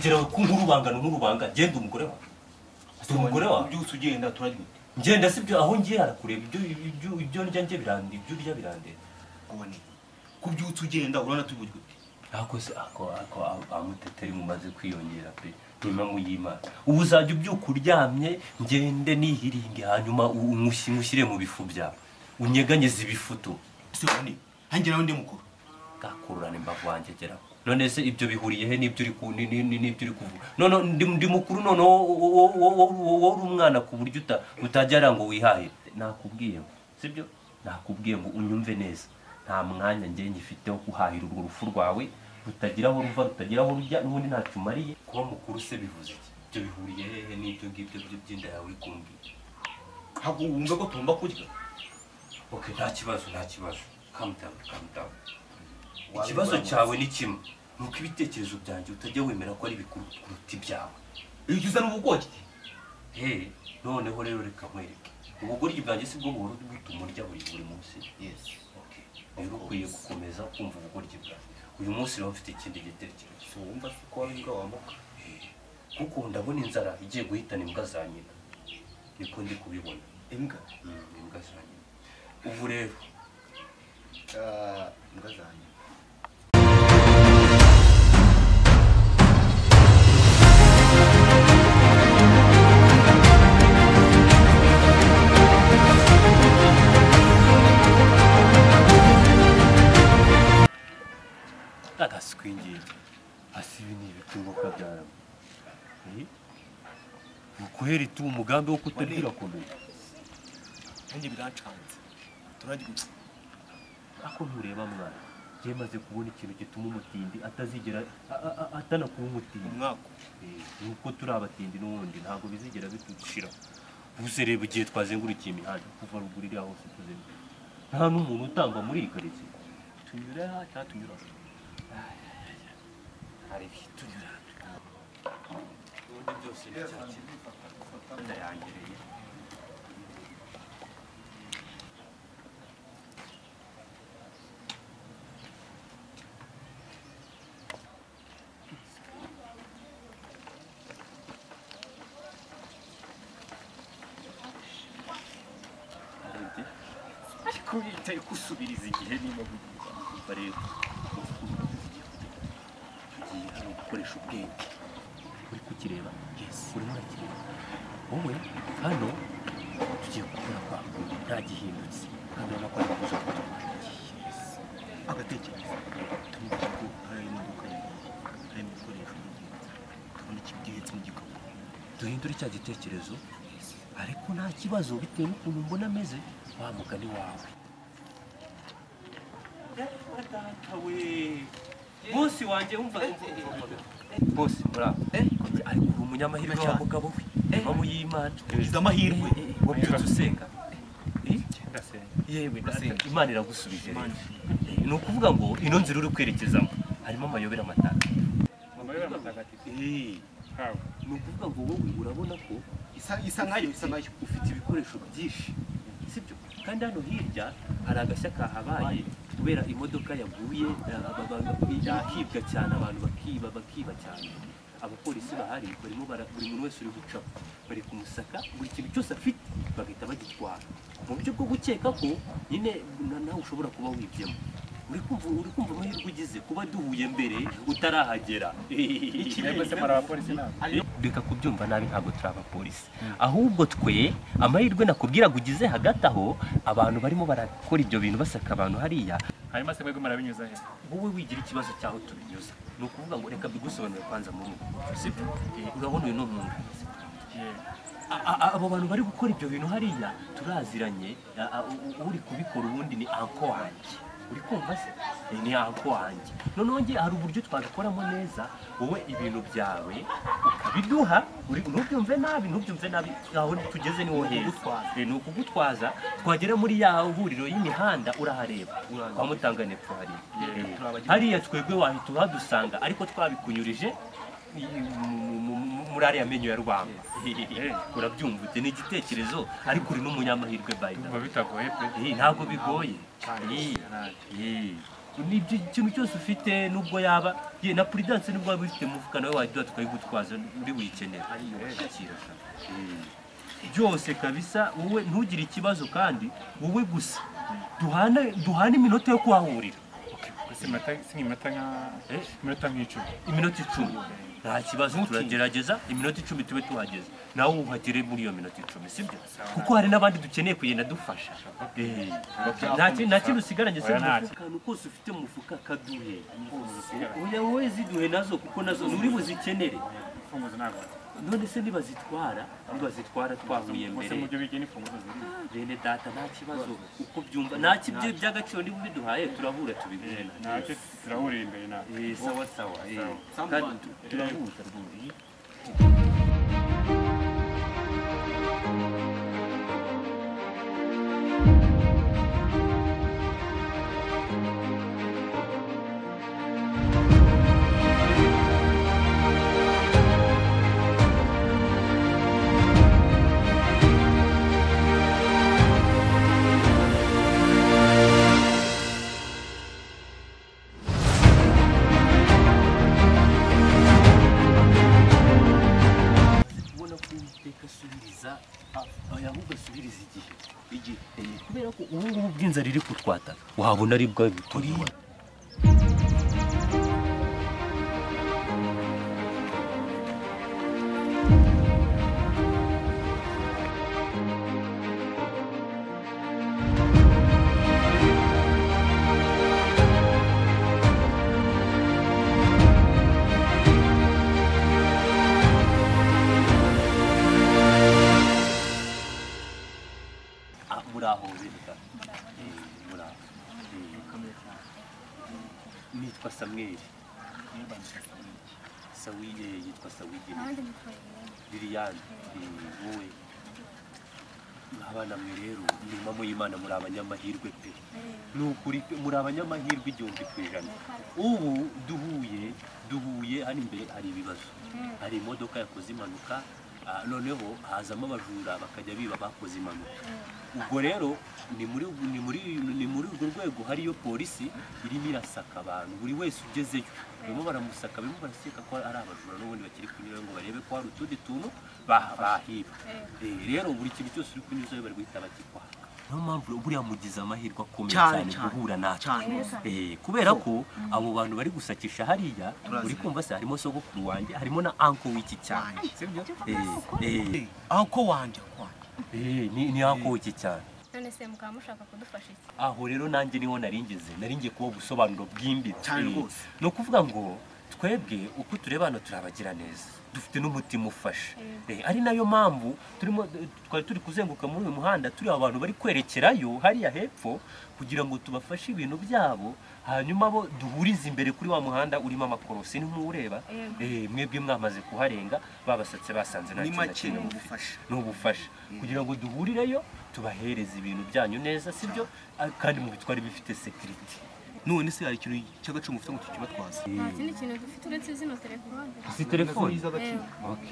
urekera ko nk'urubanga genda umugore wawe umugore wawe byose ugenda turagute ngenda sibyo aho ngiye harakureba ibyo ndya nje birande ibyo urya birande abone kubyutse ugenda urana tubugute ako amuteteri mumaze kwiyongera pe nyuma muyimana ubu uzajya ubyuka uryamye ngende nihiringe hanyuma umushyire mu bifu byawe unyeganyeze ibifuto sibone hangira nawe ndi mukuru gakururana imbavu wanjye geraho none se ibyo bihuriye he n'ibyo uri kuvuga none ndi mukuru none wowe uri umwana ku buryo utajya ngo wihahire nakubwiye ngo sibyo nakubwiye ngo unyumve neza nta mwanya njye ngifite wo guhahira urwo rufu rwawe rutagira aho ruva rutagira aho rujya n'ubundi ntacyo umariye kuba mukuru se bivuze iki ibyo bihuriye hehe n'ibyo ngibyo by'inda yawe ikumbwiye ntabwo wumva ko tugomba kurya okay nta kibazo calm down ikibazo cyawe ni kimwe nuko ibitekerezo byanjye utajya wemera ko ari bikuru kuruta ibyawe iyo uza n'ubugoki noneho rero reka nkwereke ubugoryi bwanjye si bwo buhora butuma urya buri munsi yes okay rero ukwiye gukomeza kumva ubugoryi bwawe uyu munsi rero mfite ikindi gitekerezo wumva ko ari imbwa wambuka kuko ndabona inzara igiye guhitana imbwa za nyina niko ndi kubibona imbwa za nyina ubu rero imbwa za nyina agaswingiye asibi ni ibitubuka byaramo ukuhera itu umugambi wo kutagira komeye kandi birancanze turagute ako ntureba mwana je maze kubona ikintu gituma umutindi atazigera atanakuba umutindi umwako nuko turi abatindi n'ubundi ntabwo bizigera bitushira ubuse reba igihe twazengurikiye imihanda kuva rugurira hose tuzenguruka nta n'umuntu utangwa muri iyi karitsiye tunyura cyangwa tunyura hari tunyura ubundi byose n'icyakiri ndayangereye ariko yitaye kusubiriza igihe niba bugomba rero tugiye hano gukoresha ubwenge uri kukireba urimo urakireba wowe hano tugiye gukora kwa nta gihindutse kandi urabona ko ari kuza agatekereza tumubwira ko hari imodoka hari ibikoresho tubona ikibwihetse mu gikapu duhindure cya gitekerezo ariko nta kibazo bitewe n'ukuntu mbona ameze wa mugani wawe bosi wanjye wumva bosi muraho ariko uri umunyamahirwe wa mugabo we mama y'Imana ugize amahirwe wabyutse usenga yewe Imana iragusubije rero ni ukuvuga ngo ino nzira uri kwerekezamo harimo amayobera matagatifu ni ukuvuga ngo wowe urabona ko isa nkayo ufite ibikoresho byinshi sibyo kandi hano hirya hari agashya kahabaye kubera imodoka yaguye yahibwa cyane abantu bakiba cyane abapolisi bahari barimo buri muntu wese uri gucaho bari kumusaka buri kintu cyose afite bagahita bagitwara mu buryo bwo gukeka ko nyine nawe ushobora kuba wibyemo uri kumva amahirwe ugize kuba duhuye mbere utarahagera reka kubyumva nabi ntabwo turi abapolisi ahubwo twe amahirwe nakubwiraga ugize hagati aho abantu barimo barakora ibyo bintu basaka abantu hariya hanyuma se mwebwe murabinyuza he wowe wigira ikibazo cyaho tubinyuza ni ukuvuga ngo reka bigusobanurire kwanza muri ubu sibyo urabona uyu ni umwunganizi abo bantu bari gukora ibyo bintu hariya turaziranye uri kubikora ubundi ni anko wanjye uri kumva se ni anko wanjye noneho nge hari uburyo twabikoramo neza wowe ibintu byawe ukabiduha ntubyumve nabi aho tugeze niho heza ni ukugutwaza twagera muri ya huriro y'imihanda urahareba kwa Mutangane hariya twebwe wahita uhadusanga ariko twabikunyurije muri ariya menyo ya Rwanda urabyumva ute ni igitekerezo ariko uri n'umunyamahirwe bayida bitagoye pe ntabwo bigoye n'ibyo ikintu cyose ufite nubwo yaba ye na prudence nubwo waba ufite mu mufuka nawe waduha tukayigutwaza uri buyikenera akira byose kabisa wowe ntugire ikibazo kandi wowe gusa duhana iminota yo kuhahurira iminota nk'icumi iminota 10 nta kibazo turagerageza iminota 10 tube tuhageze nawe uhagere muri iyo minota 10 sibyo kuko hari n'abandi dukeneye kugenda dufasha nta kintu usigaranye se akantu kose ufite mu mufuka kaduhe wowe ziduhe nazo kuko nazo uri buzikenere none se nibazitwara twahuye mbere bene data nta kibazo uko byumva nta kibyo by'agaciro niba biduhaye turahura tubibona ntacyo turahurira imbere nawe sawa kandi turahuza rwose kubera ko ubu ngubu bw'inzara iri kutwata wabona ari bwa bituri nitwa Samuel yitwa Sawige Liliane wowe abana mwe rero ni mama y'Imana muri abanyamahirwe pe n'ukuri muri abanyamahirwe 100%. Ubu duhuye hano imbere hari ibibazo hari imodoka yakoze impanuka noneho hazamo abajura bakajya biba bakoze impanuka ubwo rero ni muri urwo rwego hariyo polisi irimo irasaka abantu buri wese ugezeyo barimo baramusaka barimo baraseka ko ari abajura n'ubundi bakiri kunyura ngo barebe ko hari utundi tuntu bahiba rero buri kintu cyose uri kunyuzayo bari guhita bakikwaka niyo mpamvu buriya mugize amahirwe akomeye cyane guhura natwe kubera ko abo bantu bari gusakisha hariya uri kumva se harimo sogokuru wanjye harimo na anko w'iki cyane sibyo anko wanjye ni anko w'iki cyane none se mukaba mushaka kudufasha iki aho rero nanjye niho naringiye kuba ubusobanuro bwimbitse cyane rwose no kuvuga ngo twebwe uko tureba hano turabagira neza dufite n'umutima ufasha ari nayo mpamvu twari turi kuzenguruka muri uyu muhanda turi abantu bari kwerekerayo hariya hepfo kugira ngo tubafashe ibintu byabo hanyuma bo duhurize imbere kuri wa muhanda urimo amakorosi ntumureba mwebwe mwamaze kuharenga babasatse basanze nta kintu n'ubufasha kugira ngo duhurireyo tubahereza ibintu byanyu neza sibyo kandi mu bitwari bifite security none se hari ikintu cy'agaciro mufite ngo tukibatwaza nta kindi kintu dufite uretse zino telefone si telefone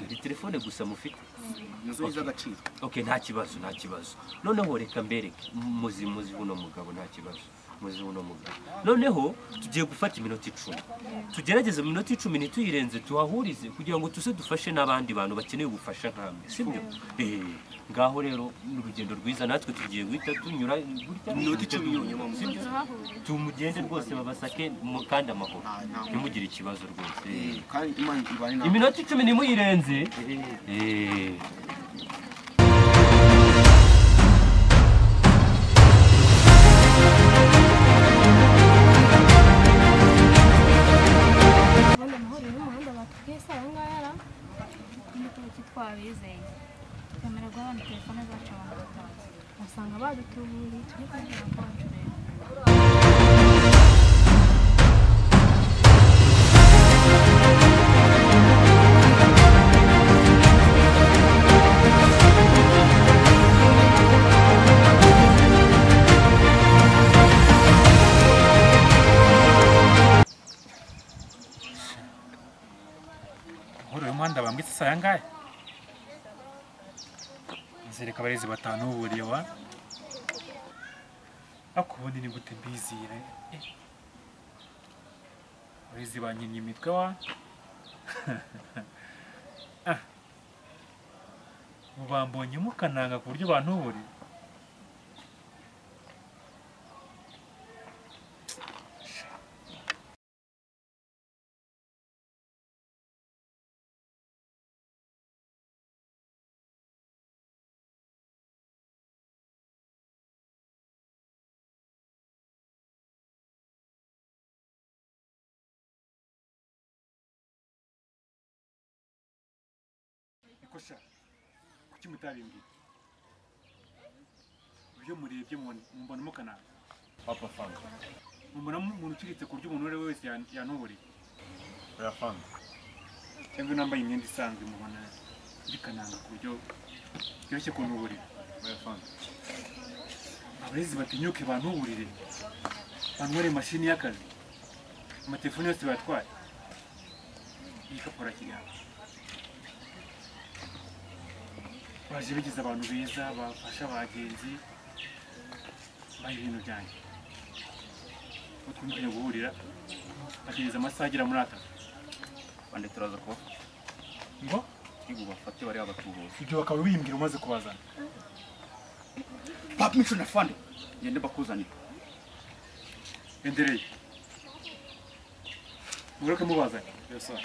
ni telefone gusa mufite nazo z'agaciro nta kibazo noneho reka mbereke muzi buno mugabo nta kibazo muzi buno mugabo noneho tugiye gufata iminota 10 tugerageze mu minota 10 ntituyirenze tuhahurize kugira ngo tuse dufashe n'abandi bantu bakeneye ubufasha nkamwe sibyo ngaho rero n'urugendo rwiza natwe tugiye guhita tunyura gutya iminota 10 yonyine sibyo tumugende rwose babasake kandi amahoro ntimugire ikibazo rwose kandi Imana ibane nawe iminota 10 nimuyirenze twabizeye kamera guhana telefone zacu abantu basanga badutuburiye tujye kugira ngo bacu rero uyu muhanda bambitse saya ngahe nzereka abarezi batanu buriye wa akubundi ni gute mbizire Abarezi banyinnye imitwe wa ubu bambonye mukananga ku buryo bantuburira. Ikosha kuki mutabimbwiye? Ibyo murebye mumbona mukananga. Papa Fanga. Mumbona umuntu uciritse ku buryo umuntu wese yantuburira. Oya Fanga. Cyangwa nambaye imyenda isanzwe mubona ndikananga ku buryo byoroshye kuntuburira. Oya Fanga. Abarezi batinyuke bantuburire. Banware mashini y'akazi. Amatelefoni yose batwaye. Iyi kapora kiganza. Baje bigize abantu beza bafasha abagenzi bayi ibintu byanjye. Utwumvira guhurira bategeza amasaha agera muri atatu. Bande turaza ko Ngo ibu bafate bari abatubuzi. ibyo bakaba bimbwira umaze kubazana. Papa Mico na Fande ngende bakuzanira. Endereye. Muroke mubazanye. Yes sir.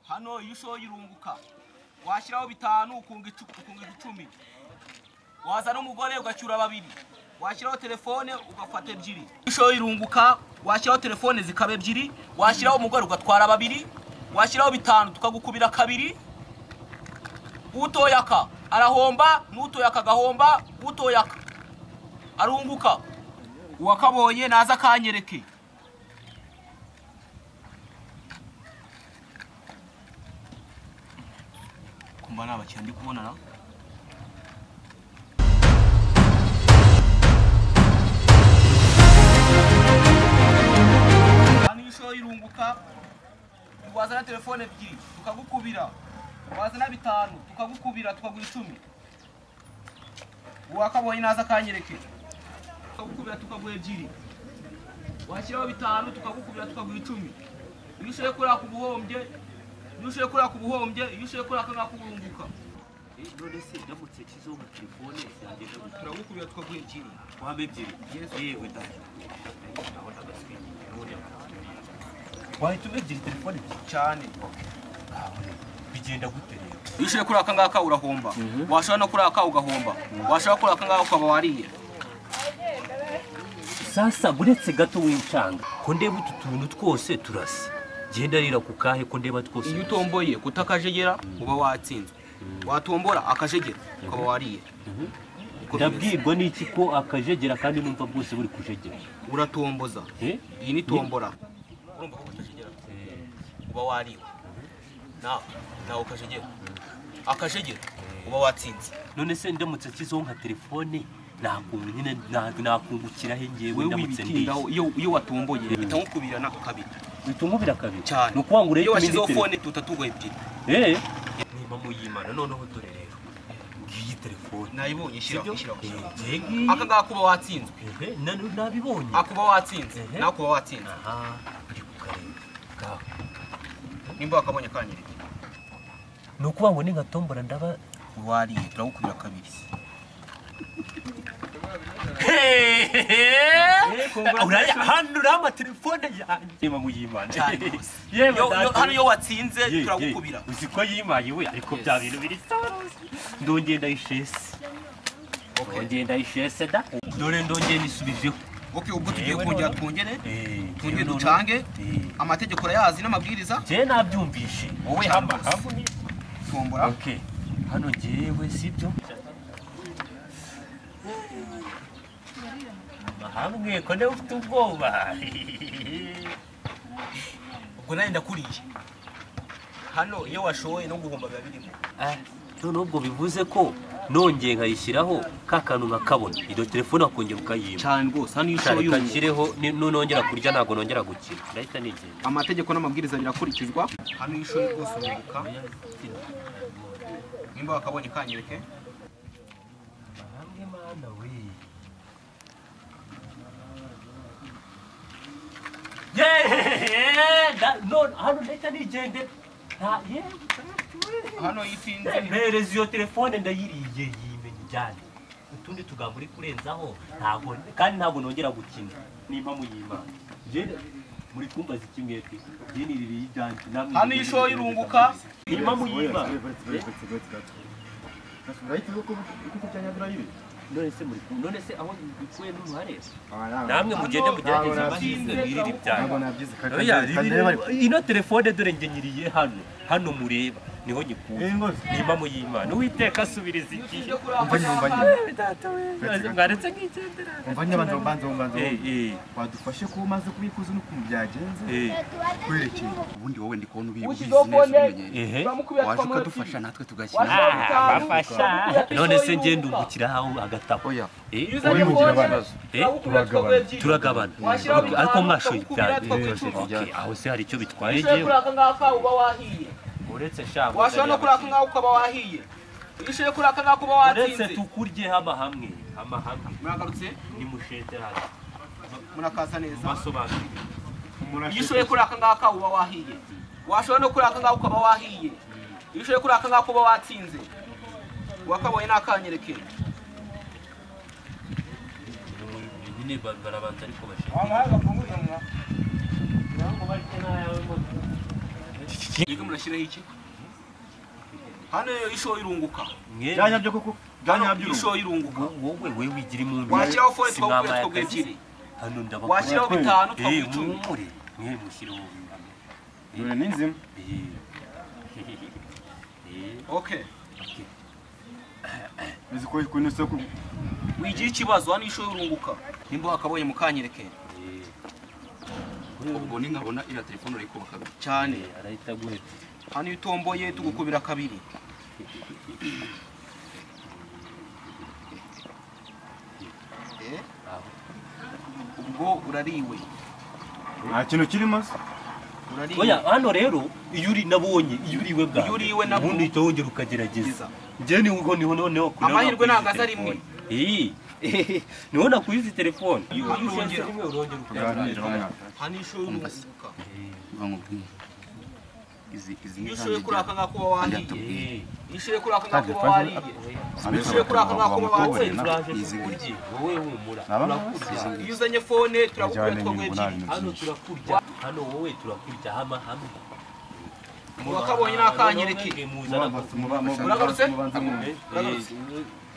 Hano iyo ushoye irunguka washyiraho 5 ukunga 10. Wazana umugore ugacyura 2. Washyiraho telefone ugafata 2. Iyo ushoye irunguka washyiraho telefone zikaba 2. Washyiraho umugore ugatwara 2. Washyiraho 5 tukagukubira 2. Utoyaka arahomba n'utoyaka gahomba utoyaka arunguka. Uwakabonye naza kanyereke. Kumbana abakira ndi kubonana. Hano isho irunguka wazana telefone 2 tukagukubira. Wazana 5 tukagukubira tukagura 10. Uwakabonye naza kanyereke. Tukagukubira tukaguha 2. Washyiraho 5 tukagukubira tukagura 10. Iyo ushoye kuri akubuhombye Yushe kuri akubuhombye, yushe kuri akanga kuburunguka. None se ndamutse kizo mu telefone yagenda gutura Turagukubira tukaguha 2. wambe 2. Yewe da. Ndabona gaswingi. None wahita umegira telefone Cyane. bigenda gute rero? Yushe kuri akanga urahomba. Washaka no kuri aka ugahomba. Washaka kuri akanga ukaba wariye. Sasa buretse gato w'incanga ko ndeba utu tuntu twose turasa. Genda rira ku kahe ko ndeba twose. Iyo utomboye kutakajegera uba watsinzwe. Watombora akajegera ukaba wariye. Ndabwirwa n'iki ko akajegera kandi numva bwose buri kujegera. Uratomboza. Iyi ni tombora. Urumva ko utajegera. Uba wariwe. Nawe ukajegera. Akajegera uba watsinze. None se ndamutse kizonka telefone nakungu nyine nakungukira he ngewe ndamutse ndiye. Iyo watomboye bitangukubira na kabiri. Bitumubira kabiri. Cyane. Nukwanga ureke iyo washizeho phone tutatugoye 2. Niba muyimana noneho dore rero. Ngiyi telefone. Nayibonye shiraho. Jegi. Akanga kuba watsinzwe. Nabibonye. Akuba watsinze. Nakuba watsinze. Aha. Uri kukareba. Gaho. Nimba wakabonye kanyereka. Nukuba ngo ningatombora ndaba wariye turagukubira kabiri. Uraya handura amatelefone yanjye. Niba muyimana. Hano yo watsinze turagukubira. Uziko yimaye we ariko bya bintu biri sawa. Ndongeye ndayishese. Ndongeye ndayishese da. Dore ndongeye nisubijeho. Okay, ubwo tugiye kongera twongere ducange amategeko yazi n'amabwiriza. Je nabyumvishe. Wowe hamba tombora. Okay. Hano jewe sibyo. Hamwe ko ne ufite ubwoba. Ubwo nari ndakuriye. Hano iyo washoye no guhomba biba birimo. None ubwo bivuze ko nongeye nkayishyiraho kakantu nkakabona iyo telefone akongera ukayima Cyane rwose hano ishoye kanshyireho nonongera kurya ntago nongera gukina ndahita nigenda. Amategeko n'amabwiriza birakurikizwa. Hano ishoye rwose urunguka. Nimba wakabonye kanyereke. Hamwe mana we. Hano ndahita nigende. Hano yitinze mpereza iyo telefone ndayiriye yimenye cyane utundi tugambo uri kurenzaho ntago kandi ntago nongera gukina nimba muyima je muri kumbaza ikimwete je niririye ijanje namwe hano ishoye irunguka nimba muyima none se aho bikuye n'uruhare namwe mugende mugerageze amahirwe biriri byanyu ino telefone dore nge nyiriye hano mureba niho nyikuye nimba muyimana uwiteka asubiriza igihe mwaretse nk'igendera wadufashe ko umaze kubikuza n'ukuntu byagenze kwerekeye ubundi wowe ndi kubona ubizi neza waje ukadufasha natwe tugashyira bafasha none se ngende ungukira aho agatabo turagabana ariko mwashoye ibyanyu aho se hari icyo bitwaye jewe uretse shabo washobora no kuraka ngaho ukaba wahiye ishoye kuraka ngaho kuba watsinze uretse tukurye hama hamwe muragarutse ni mushete hano murakasa neza basobanurira ishoye kuraka ngaho uba wahiye washobora no kuraka ngaho ukaba wahiye ishoye kuraka ngaho kuba watsinze wakabonye nakanyereke nyine barabanza ariko bashaka Yiga murashiraho iki? Hano ishoye irunguka. Byanya byo koko byanya byo ishoye irunguka. Wowe wigira imuntu. Washyiraho fone twabwe ebyiri. Hano ndabakora. Washyiraho 5 twabwe 10. Mwe mushyiraho. Dore ninzima. Okay. Bizi ko ikuno soko. Wigira ikibazo hano ishoye irunguka. Nimba wakabonye mukanyereke. Ubwo ningabona ira telefone uri kubaka cyane arahita guheta hano utomboye tugukubira kabiri ubwo urariwe nta kintu kirimo oya hano rero iyo uri nabonye iyo uriwe bwa ubundi tongera ukagerageza nje niho noneho amahirwe nagaza rimwe niho nakwiza telefone iyo urongera ukagerageza hano ishoye irunguka bamubwiye ishoye kuraka ngaho kuba wahiye ishoye kuraka ngaho kuba wariye ishoye kuraka ngaho kuba watsinze wowe humura iyo uzanye fone turakubwira twabwe ebyiri hano turakurya hano wowe turakurya hamwe wakabonye nakanyereke muragarutse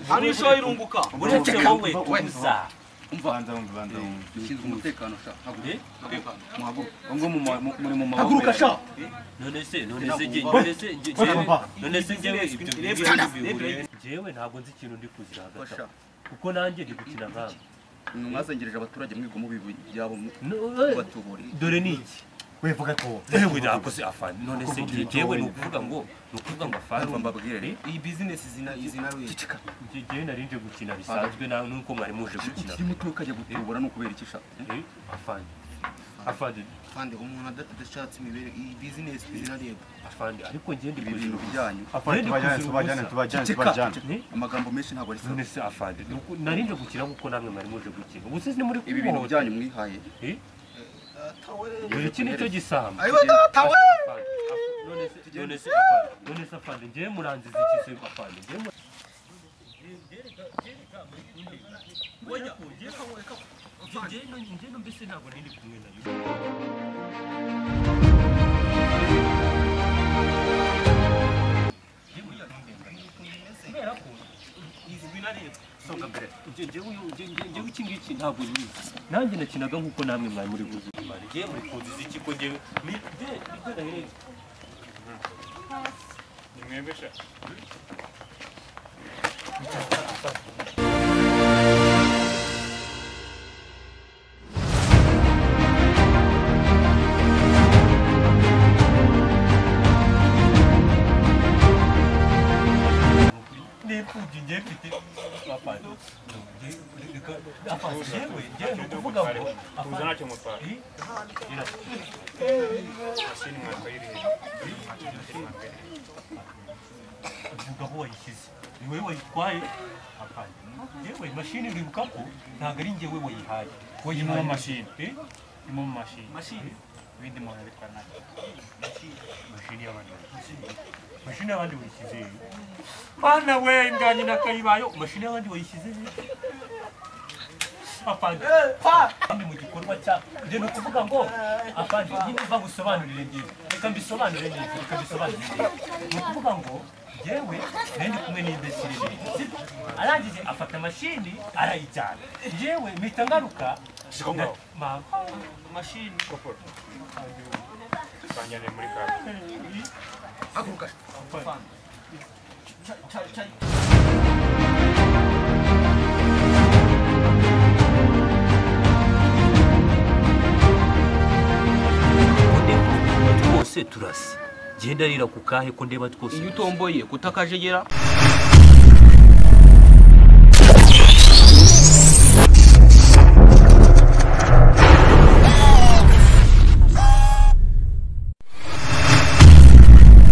hano ishoye irunguka uretse wowe tuza umvanza ushinzwe umutekano sha muri mu haguruka sha none se jewe ntabwo nzi ikintu ndi kuzira hagati kuko nanjye ndi gukina nkawe mwazengereje abaturage mwigo mu bibu byabo batuburi dore niki wevuga ko ewe nakoze afani none se jewe nukuvuga ngo afani mbabwire iyi business izina cicika jewe narinje gukina bisanzwe nuko mwari muje gukina kiri muto ukajya gutubura no kubera iki sha afandi umuntu adashatse imibere iyi business izina rego afandi ariko ngende ibintu byanyu tubajyane amagambo menshi ntabwo ari none se afandi narinje gukina kuko namwe mwari muje gukina ubu se ni muri ibi bintu byanyu mwihaye iki nicyo gisamba ayo datawe none se afande ngiye muranziza iki se afande ngiye mbese ntabwo nindi kumwe nayo kubera ko izwi na leta soga mbere njyewe iki ngiki ntabwo nyizi nanjye nakinaga nk'uko namwe mwari muri buzi ngiye muri kuziza iki ko njyewe nibyo nahereye nimwebesha uzanake mutwara mashini mwatwayirihe uvuga aho wayishyize ni wowe wayitwaye apana yewe mashini uribuka ko ntabwo ari njyewe wayihaye wayihaye mashini imwe mu mashini ibindi muntu abitwara nacyo mashini y'abandi wayishyize mana we inganye nakayibayo mashini y'abandi wayishyize apana kandi mu gikorwa cya nje no kuvuga ngo apana nyine bagusobanurire ngiye reka mbisobanurire neza ni kuvuga ngo yewe nende kumwe n'imbesire arangije afata mashini arayijyana yewe mpita ngaruka mashini koporo banyane muri kare haguruka twose turasa genda rira ku kahe ko ndeba twose iyo utomboye kutakajegera